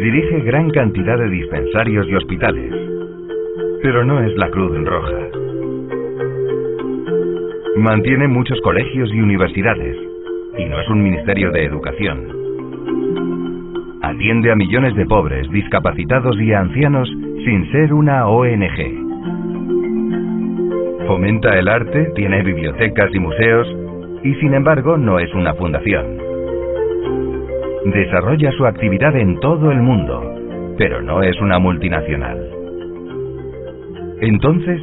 Dirige gran cantidad de dispensarios y hospitales, pero no es la Cruz Roja. Mantiene muchos colegios y universidades, y no es un ministerio de educación. Atiende a millones de pobres, discapacitados y ancianos sin ser una ONG. Fomenta el arte, tiene bibliotecas y museos, y sin embargo no es una fundación. Desarrolla su actividad en todo el mundo, pero no es una multinacional. Entonces,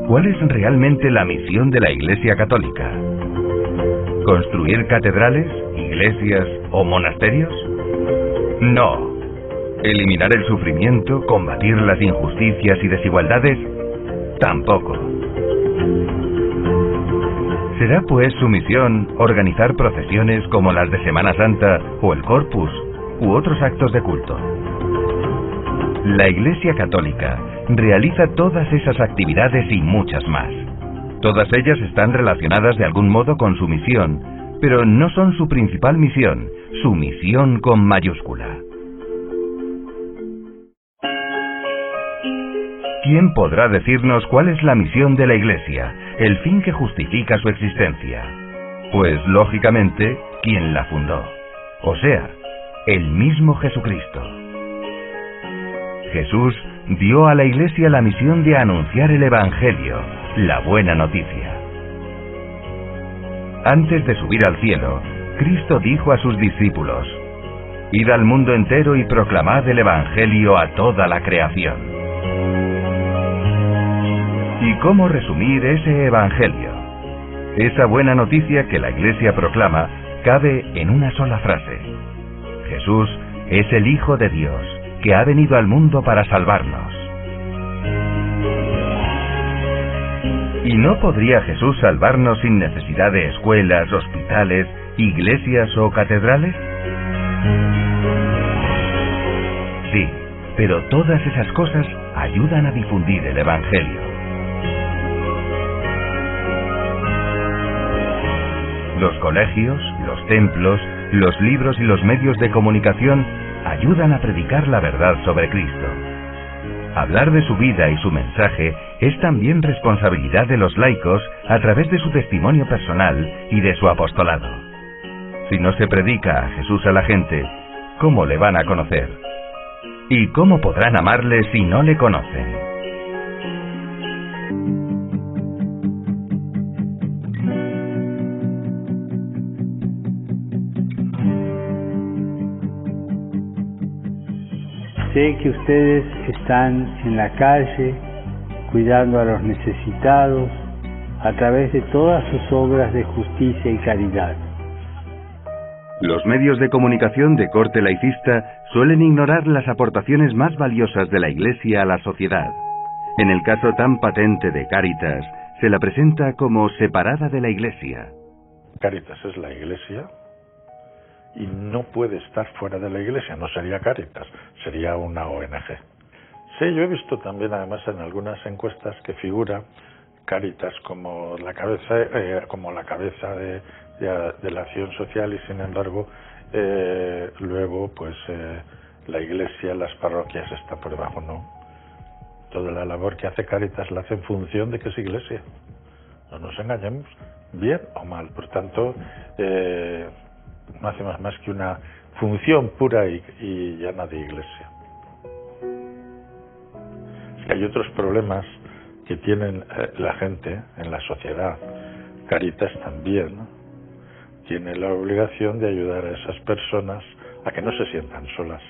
¿cuál es realmente la misión de la Iglesia Católica? ¿Construir catedrales, iglesias o monasterios? No. ¿Eliminar el sufrimiento, combatir las injusticias y desigualdades? Tampoco. ¿Será pues su misión organizar procesiones como las de Semana Santa o el Corpus u otros actos de culto? La Iglesia Católica realiza todas esas actividades y muchas más. Todas ellas están relacionadas de algún modo con su misión, pero no son su principal misión, su misión con mayúscula. ¿Quién podrá decirnos cuál es la misión de la Iglesia, el fin que justifica su existencia? Pues, lógicamente, quien la fundó. O sea, el mismo Jesucristo. Jesús dio a la Iglesia la misión de anunciar el Evangelio, la buena noticia. Antes de subir al cielo, Cristo dijo a sus discípulos: «Id al mundo entero y proclamad el Evangelio a toda la creación». ¿Y cómo resumir ese Evangelio? Esa buena noticia que la Iglesia proclama cabe en una sola frase: Jesús es el Hijo de Dios, que ha venido al mundo para salvarnos. ¿Y no podría Jesús salvarnos sin necesidad de escuelas, hospitales, iglesias o catedrales? Sí, pero todas esas cosas ayudan a difundir el Evangelio. Los colegios, los templos, los libros y los medios de comunicación ayudan a predicar la verdad sobre Cristo. Hablar de su vida y su mensaje es también responsabilidad de los laicos a través de su testimonio personal y de su apostolado. Si no se predica a Jesús a la gente, ¿cómo le van a conocer? ¿Y cómo podrán amarle si no le conocen? Sé que ustedes están en la calle, cuidando a los necesitados, a través de todas sus obras de justicia y caridad. Los medios de comunicación de corte laicista suelen ignorar las aportaciones más valiosas de la Iglesia a la sociedad. En el caso tan patente de Cáritas, se la presenta como separada de la Iglesia. Cáritas es la Iglesia y no puede estar fuera de la Iglesia, no sería Cáritas, sería una ONG. Sí, yo he visto también además en algunas encuestas que figura Cáritas como la cabeza de la acción social y sin embargo luego pues la Iglesia, las parroquias está por debajo, no. Toda la labor que hace Cáritas la hace en función de que es Iglesia. No nos engañemos, bien o mal. Por tanto, no hacemos más que una función pura y llana de Iglesia. Es que hay otros problemas que tienen la gente en la sociedad. Cáritas también, ¿no? Tiene la obligación de ayudar a esas personas a que no se sientan solas,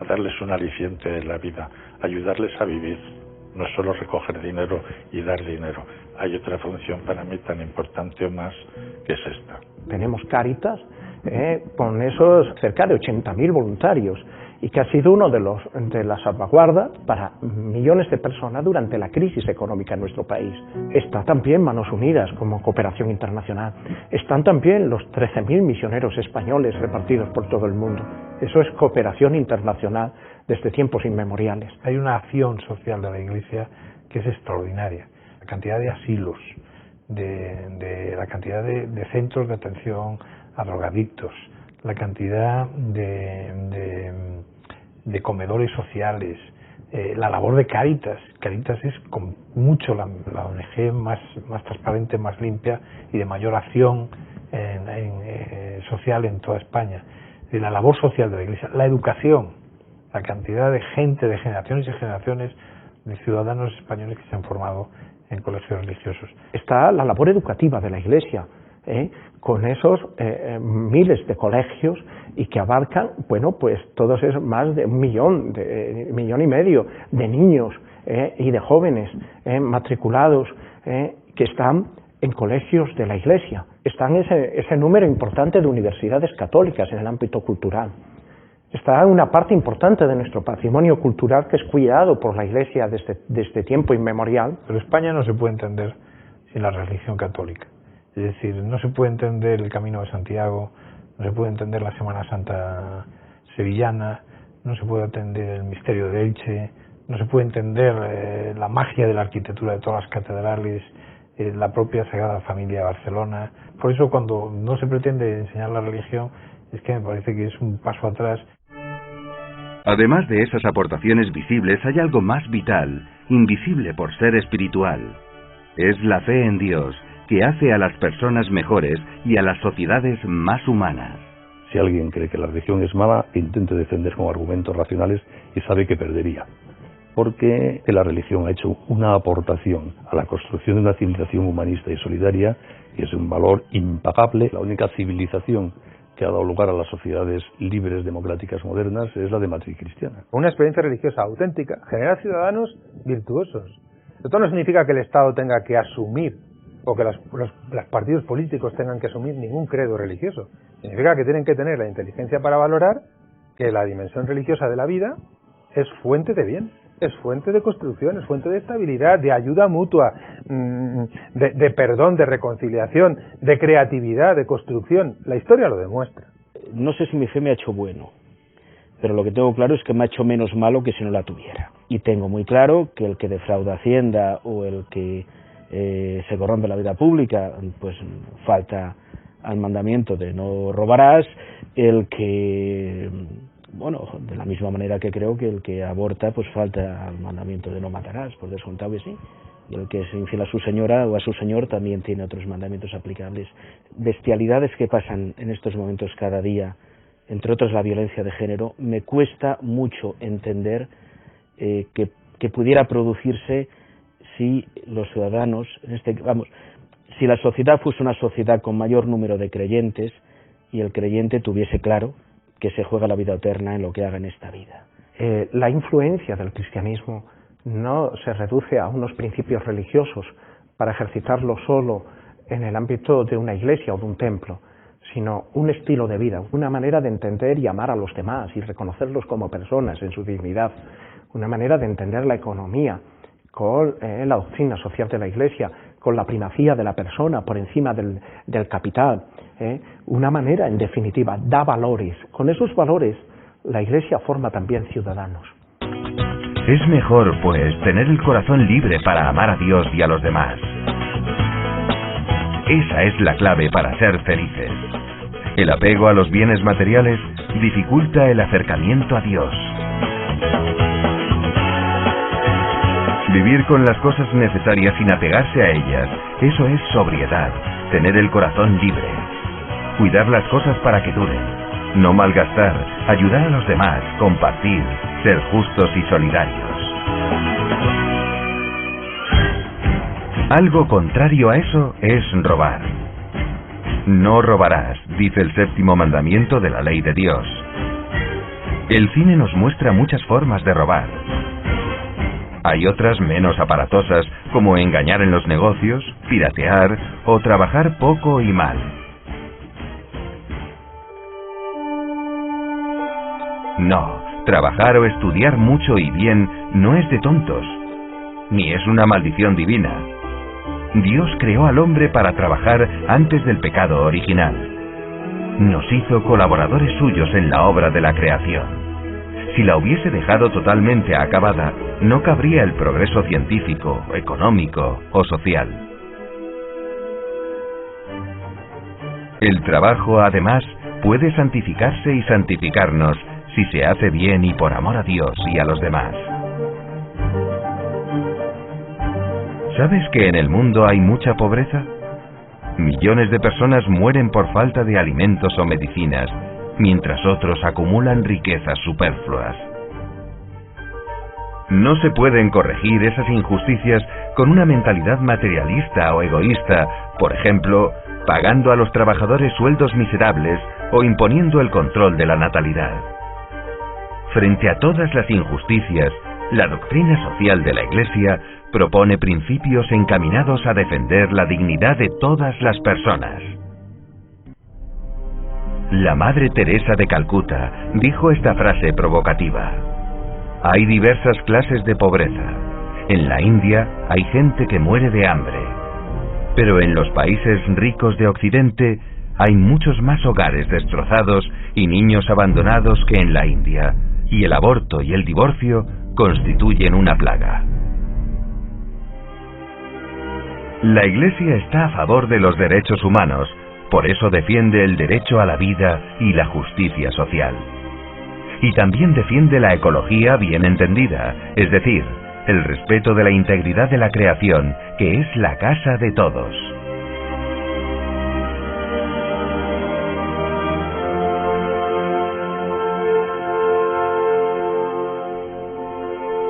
a darles un aliciente en la vida, ayudarles a vivir, no solo recoger dinero y dar dinero. Hay otra función para mí tan importante o más, que es esta. Tenemos Cáritas con esos cerca de 80.000 voluntarios y que ha sido uno de las salvaguardas para millones de personas durante la crisis económica en nuestro país. Está también Manos Unidas como cooperación internacional. Están también los 13.000 misioneros españoles repartidos por todo el mundo. Eso es cooperación internacional desde tiempos inmemoriales. Hay una acción social de la Iglesia que es extraordinaria. La cantidad de asilos, de la cantidad de centros de atención a drogadictos, la cantidad de comedores sociales, la labor de Cáritas. Cáritas es con mucho la ONG más transparente, más limpia y de mayor acción social en toda España. Y la labor social de la Iglesia, la educación, la cantidad de gente, de generaciones y generaciones de ciudadanos españoles que se han formado en colegios religiosos. Está la labor educativa de la Iglesia, con esos miles de colegios y que abarcan, bueno, pues todos esos más de 1,5 millones de niños y de jóvenes matriculados que están en colegios de la Iglesia. Están ese número importante de universidades católicas en el ámbito cultural. Está una parte importante de nuestro patrimonio cultural que es cuidado por la Iglesia desde tiempo inmemorial. Pero España no se puede entender sin la religión católica. Es decir, no se puede entender el Camino de Santiago, no se puede entender la Semana Santa sevillana, no se puede entender el misterio de Elche, no se puede entender la magia de la arquitectura de todas las catedrales, la propia Sagrada Familia de Barcelona. Por eso cuando no se pretende enseñar la religión, es que me parece que es un paso atrás. Además de esas aportaciones visibles, hay algo más vital, invisible por ser espiritual. Es la fe en Dios, que hace a las personas mejores y a las sociedades más humanas. Si alguien cree que la religión es mala, intente defender con argumentos racionales y sabe que perdería. Porque la religión ha hecho una aportación a la construcción de una civilización humanista y solidaria, que es un valor impagable. La única civilización que ha dado lugar a las sociedades libres, democráticas, modernas, es la de matriz cristiana. Una experiencia religiosa auténtica genera ciudadanos virtuosos. Esto no significa que el Estado tenga que asumir o que los partidos políticos tengan que asumir ningún credo religioso. Significa que tienen que tener la inteligencia para valorar que la dimensión religiosa de la vida es fuente de bien, es fuente de construcción, es fuente de estabilidad, de ayuda mutua, de perdón, de reconciliación, de creatividad, de construcción. La historia lo demuestra. No sé si mi fe me ha hecho bueno, pero lo que tengo claro es que me ha hecho menos malo que si no la tuviera. Y tengo muy claro que el que defrauda Hacienda o el que se corrompe la vida pública, pues falta al mandamiento de no robarás, el que, bueno, de la misma manera que creo que el que aborta, pues falta al mandamiento de no matarás, por descontado que sí, y el que es infiel a su señora o a su señor también tiene otros mandamientos aplicables. Bestialidades que pasan en estos momentos cada día, entre otros la violencia de género, me cuesta mucho entender que pudiera producirse si los ciudadanos, si la sociedad fuese una sociedad con mayor número de creyentes y el creyente tuviese claro que se juega la vida eterna en lo que haga en esta vida. La influencia del cristianismo no se reduce a unos principios religiosos para ejercitarlo solo en el ámbito de una iglesia o de un templo, sino un estilo de vida, una manera de entender y amar a los demás y reconocerlos como personas en su dignidad, una manera de entender la economía con la doctrina social de la Iglesia, con la primacía de la persona por encima del capital, una manera, en definitiva, da valores. Con esos valores, la Iglesia forma también ciudadanos. Es mejor, pues, tener el corazón libre para amar a Dios y a los demás. Esa es la clave para ser felices. El apego a los bienes materiales dificulta el acercamiento a Dios. Vivir con las cosas necesarias sin apegarse a ellas, eso es sobriedad, tener el corazón libre. Cuidar las cosas para que duren, no malgastar, ayudar a los demás, compartir, ser justos y solidarios. Algo contrario a eso es robar. No robarás, dice el 7º mandamiento de la ley de Dios. El cine nos muestra muchas formas de robar. Hay otras menos aparatosas, como engañar en los negocios, piratear o trabajar poco y mal. No, trabajar o estudiar mucho y bien no es de tontos, ni es una maldición divina. Dios creó al hombre para trabajar antes del pecado original. Nos hizo colaboradores suyos en la obra de la creación. Si la hubiese dejado totalmente acabada, no cabría el progreso científico, económico o social. El trabajo, además, puede santificarse y santificarnos si se hace bien y por amor a Dios y a los demás. ¿Sabes que en el mundo hay mucha pobreza? Millones de personas mueren por falta de alimentos o medicinas, mientras otros acumulan riquezas superfluas. No se pueden corregir esas injusticias con una mentalidad materialista o egoísta, por ejemplo, pagando a los trabajadores sueldos miserables o imponiendo el control de la natalidad. Frente a todas las injusticias, la doctrina social de la Iglesia propone principios encaminados a defender la dignidad de todas las personas. La Madre Teresa de Calcuta dijo esta frase provocativa: hay diversas clases de pobreza. En la India hay gente que muere de hambre, pero en los países ricos de Occidente hay muchos más hogares destrozados y niños abandonados que en la India, y el aborto y el divorcio constituyen una plaga. La Iglesia está a favor de los derechos humanos, por eso defiende el derecho a la vida y la justicia social. Y también defiende la ecología bien entendida, es decir, el respeto de la integridad de la creación, que es la casa de todos.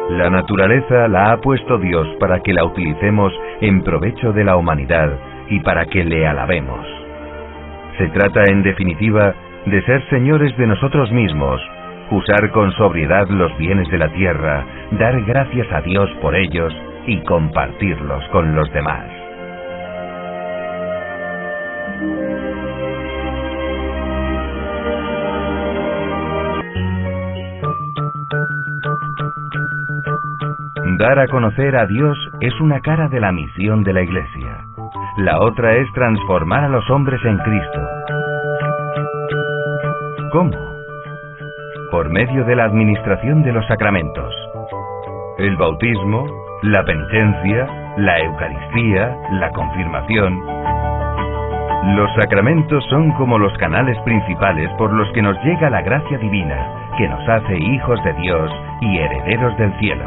La naturaleza la ha puesto Dios para que la utilicemos en provecho de la humanidad y para que le alabemos. Se trata, en definitiva, de ser señores de nosotros mismos, usar con sobriedad los bienes de la tierra, dar gracias a Dios por ellos y compartirlos con los demás. Dar a conocer a Dios es una cara de la misión de la Iglesia. La otra es transformar a los hombres en Cristo. ¿Cómo? Por medio de la administración de los sacramentos. El bautismo, la penitencia, la Eucaristía, la confirmación. Los sacramentos son como los canales principales por los que nos llega la gracia divina, que nos hace hijos de Dios y herederos del cielo.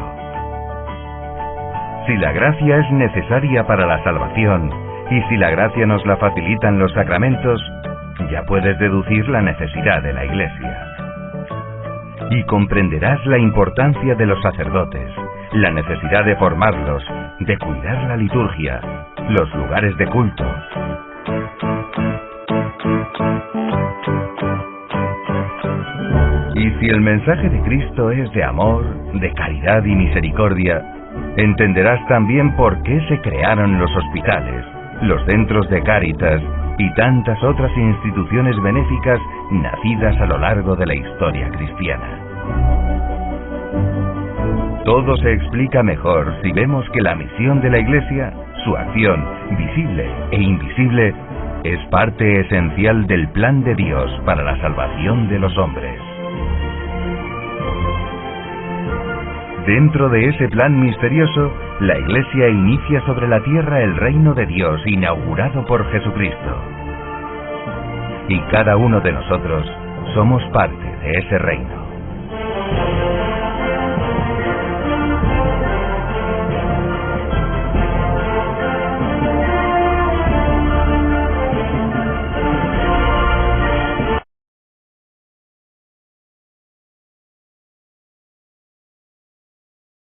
Si la gracia es necesaria para la salvación, y si la gracia nos la facilitan los sacramentos, ya puedes deducir la necesidad de la Iglesia. Y comprenderás la importancia de los sacerdotes, la necesidad de formarlos, de cuidar la liturgia, los lugares de culto. Y si el mensaje de Cristo es de amor, de caridad y misericordia, entenderás también por qué se crearon los hospitales, los centros de Cáritas y tantas otras instituciones benéficas nacidas a lo largo de la historia cristiana. Todo se explica mejor si vemos que la misión de la Iglesia, su acción, visible e invisible, es parte esencial del plan de Dios para la salvación de los hombres. Dentro de ese plan misterioso, la Iglesia inicia sobre la tierra el reino de Dios inaugurado por Jesucristo. Y cada uno de nosotros somos parte de ese reino.